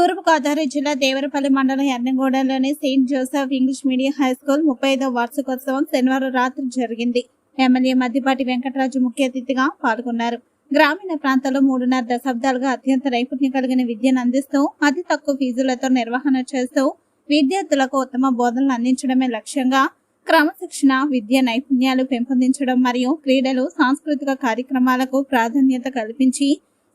తూర్పుగోదావరి జిల్లా దేవరపల్లి మండలం ఎర్నగూడెంలోని saint Joseph English medium high school 35వ వార్షికోత్సవం శనివారం రాత్రి జరిగింది. ఎమ్మెల్యే మద్దిపాటి వెంకటరాజు ముఖ్య అతిథిగా పాల్గొన్నారు. గ్రామీణ ప్రాంతాల్లో 3.5 దశాబ్దాలుగా అత్యంత నైపుణ్యం కలిగిన విద్యను అందిస్తూ అతి తక్కువ ఫీజులతో నిర్వహణ చేస్తూ విద్యార్థులకు ఉత్తమ బోధనలు అందించడమే లక్ష్యంగా క్రమశిక్షణ, విద్యా నైపుణ్యాలు పెంపొందించడం మరియు క్రీడలు, సాంస్కృతిక కార్యక్రమాలకు ప్రాధాన్యత కల్పించి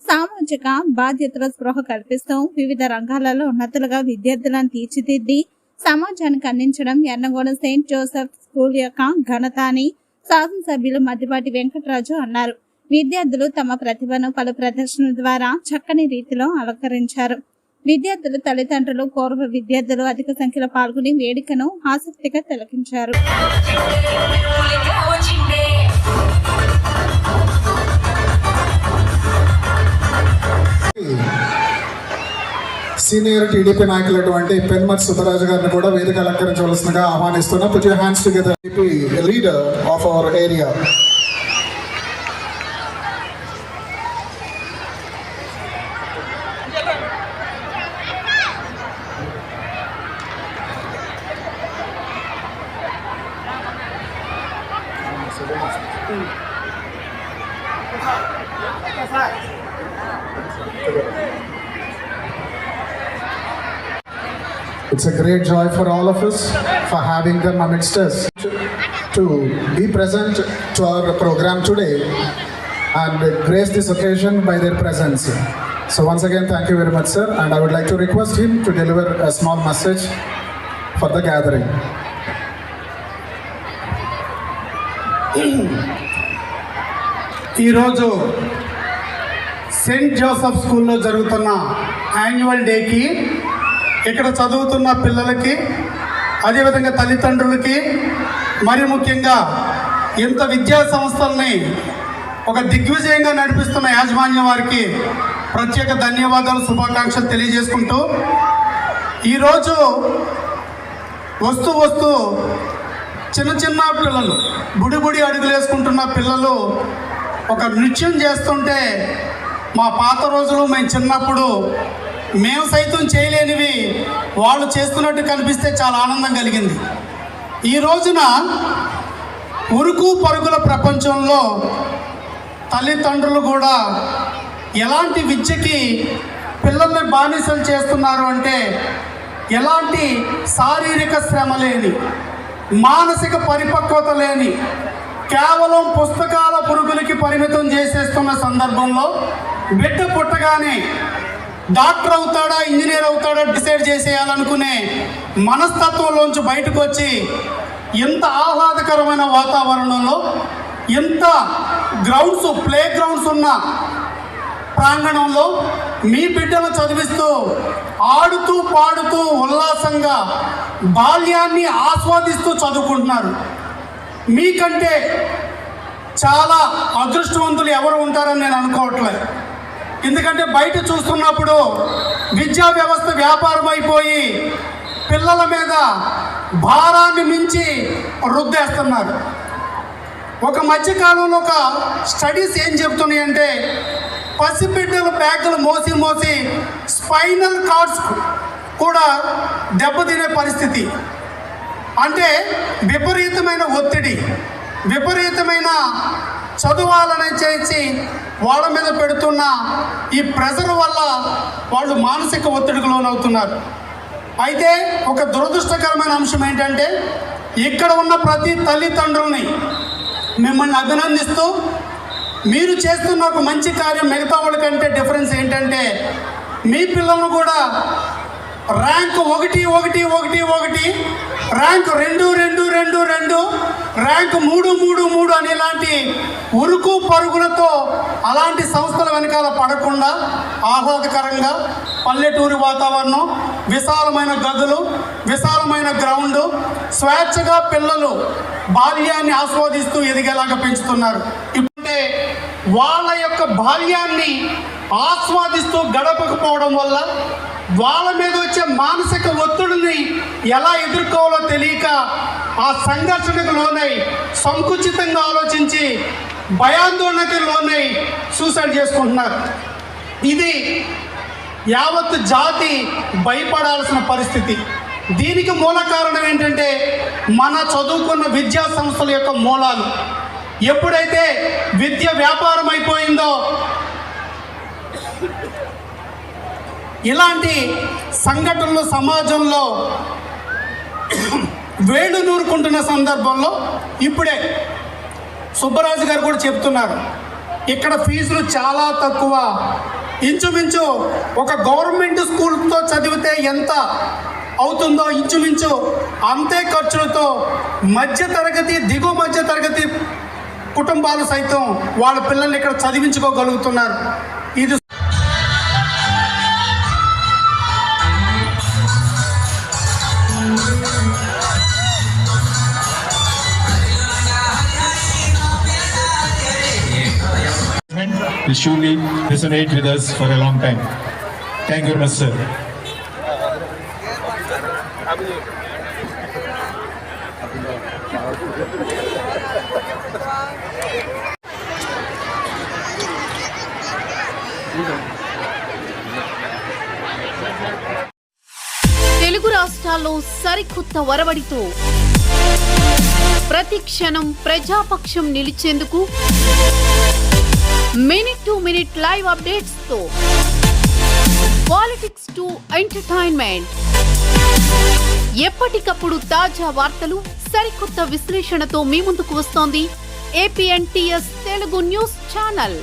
సామాజిక బాధ్యతల స్పృహ కల్పిస్తూ వివిధ రంగాలలో ఉన్నతులుగా విద్యార్థులను తీర్చిదిద్ది సమాజానికి అందించడం ఎర్నగూడెం సెయింట్ జోసెఫ్ స్కూల్ యొక్క ఘనత అని శాసనసభ్యులు మద్దిపాటి వెంకటరాజు అన్నారు. విద్యార్థులు తమ ప్రతిభను పలు ప్రదర్శనల ద్వారా చక్కని రీతిలో అలంకరించారు. విద్యార్థులు, తల్లిదండ్రులు, పూర్వ విద్యార్థులు అధిక సంఖ్యలో పాల్గొని వేడుకను ఆసక్తిగా తిలకించారు. సీనియర్ టీడీపీ నాయకులైనటువంటి పెన్మర్తి సుబ్బరాజు గారిని కూడా వేదిక అలంకరించవలసిందిగా ఆహ్వానిస్తున్నా. Put your hands together. Leader of our area. It's a great joy for all of us for having them amidst us to be present to our program today and grace this occasion by their presence. So once again, thank you very much, sir, and I would like to request him to deliver a small message for the gathering. ఈరోజు Saint Joseph స్కూల్లో జరుగుతున్న annual డేకి ఇక్కడ చదువుతున్న పిల్లలకి, అదేవిధంగా తల్లిదండ్రులకి, మరి ముఖ్యంగా ఇంత విద్యా సంస్థల్ని ఒక దిగ్విజయంగా నడిపిస్తున్న యాజమాన్యం వారికి ప్రత్యేక ధన్యవాదాలు, శుభాకాంక్షలు తెలియజేసుకుంటూ, ఈరోజు వస్తూ చిన్న చిన్న పిల్లలు, బుడి అడుగులు వేసుకుంటున్న పిల్లలు ఒక నృత్యం చేస్తుంటే మా పాత రోజులు మేము చిన్నప్పుడు మేము సైతం చేయలేనివి వాళ్ళు చేస్తున్నట్టు కనిపిస్తే చాలా ఆనందం కలిగింది. ఈ రోజున ఉరుకు పరుగుల ప్రపంచంలో తల్లిదండ్రులు కూడా ఎలాంటి విద్యకి పిల్లల్ని బానిసలు చేస్తున్నారు అంటే, ఎలాంటి శారీరక శ్రమ లేని, మానసిక పరిపక్వత లేని, కేవలం పుస్తకాల పురుగులకి పరిమితం చేసేస్తున్న సందర్భంలో బిడ్డ పుట్టగానే డాక్టర్ అవుతాడా, ఇంజనీర్ అవుతాడా డిసైడ్ చేసేయాలనుకునే మనస్తత్వంలోంచి బయటకు వచ్చి ఎంత ఆహ్లాదకరమైన వాతావరణంలో, ఎంత గ్రౌండ్స్, ప్లే గ్రౌండ్స్ ఉన్న ప్రాంగణంలో మీ బిడ్డను చదివిస్తూ ఆడుతూ పాడుతూ ఉల్లాసంగా బాల్యాన్ని ఆస్వాదిస్తూ చదువుకుంటున్నారు. మీకంటే చాలా అదృష్టవంతులు ఎవరు ఉంటారని నేను అనుకోవట్లేదు. ఎందుకంటే బయట చూస్తున్నప్పుడు విద్యా వ్యవస్థ వ్యాపారం అయిపోయి పిల్లల మీద భారాన్ని మించి రుద్దేస్తున్నారు. ఒక మధ్యకాలంలో ఒక స్టడీస్ ఏం చెప్తున్నాయంటే, పసిబిడ్డల బ్యాగులు మోసి స్పైనల్ కార్డ్స్ కూడా దెబ్బతినే పరిస్థితి. అంటే విపరీతమైన ఒత్తిడి, విపరీతమైన చదువాలని చేసి వాళ్ళ మీద పెడుతున్న ఈ ప్రెజర్ వల్ల వాళ్ళు మానసిక ఒత్తిడికి లోనవుతున్నారు. అయితే ఒక దురదృష్టకరమైన అంశం ఏంటంటే, ఇక్కడ ఉన్న ప్రతి తల్లిదండ్రుల్ని మిమ్మల్ని అభినందిస్తూ, మీరు చేస్తున్న ఒక మంచి కార్యం మిగతా వాళ్ళకంటే డిఫరెన్స్ ఏంటంటే, మీ పిల్లలను కూడా ర్యాంక్ 1 ర్యాంక్ 2 ర్యాంక్ 3 అని ఇలాంటి ఉరుకు పరుగులతో అలాంటి సంస్థల వెనకాల పడకుండా ఆహ్లాదకరంగా పల్లెటూరి వాతావరణం, విశాలమైన గదులు, విశాలమైన గ్రౌండ్, స్వేచ్ఛగా పిల్లలు బాల్యాన్ని ఆస్వాదిస్తూ ఎదిగేలాగా పెంచుతున్నారు. ఇప్పుడే వాళ్ళ యొక్క బాల్యాన్ని ఆస్వాదిస్తూ గడపకపోవడం వల్ల వాళ్ళ మీద వచ్చే మానసిక ఒత్తిడిని ఎలా ఎదుర్కోవాలో తెలియక ఆ సంఘర్షణకు లోనై సంకుచితంగా ఆలోచించి భయాందోళనకి లోనై సూసైడ్ చేసుకుంటున్నారు. ఇది యావత్ జాతి భయపడాల్సిన పరిస్థితి. దీనికి మూల కారణం ఏంటంటే మన చదువుకున్న విద్యా సంస్థల యొక్క మూలాలు. ఎప్పుడైతే విద్య వ్యాపారం అయిపోయిందో ఇలాంటి సంఘటనలు సమాజంలో వేణు నూరుకుంటున్న సందర్భంలో ఇప్పుడే సుబ్బరాజు గారు కూడా చెప్తున్నారు, ఇక్కడ ఫీజులు చాలా తక్కువ. ఇంచుమించు ఒక గవర్నమెంట్ స్కూల్తో చదివితే ఎంత అవుతుందో ఇంచుమించు అంతే ఖర్చులతో మధ్యతరగతి దిగువ మధ్యతరగతి కుటుంబాలు సైతం వాళ్ళ పిల్లల్ని ఇక్కడ చదివించుకోగలుగుతున్నారు. ఇది will surely resonate with us for a long time. Thank you very much, sir. Telugu రాష్ట్రాల్లో సరికొత్త వరవడితో ప్రతి క్షణం ప్రజాపక్షం నిలిచేందుకు minute to minute live updates తో పాలిటిక్స్ టు ఎంటర్టైన్మెంట్, ఎప్పటికప్పుడు తాజా వార్తలు సరికొత్త విశ్లేషణతో మీ ముందుకు వస్తోంది APNTS తెలుగు న్యూస్ ఛానల్.